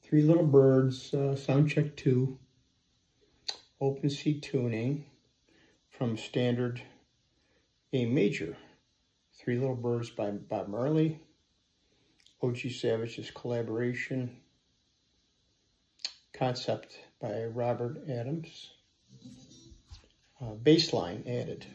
Three Little Birds, Sound Check 2, Open C tuning from standard A major. Three Little Birds by Bob Marley, O.G. Savage's collaboration, concept by Robert Adams, bass line added.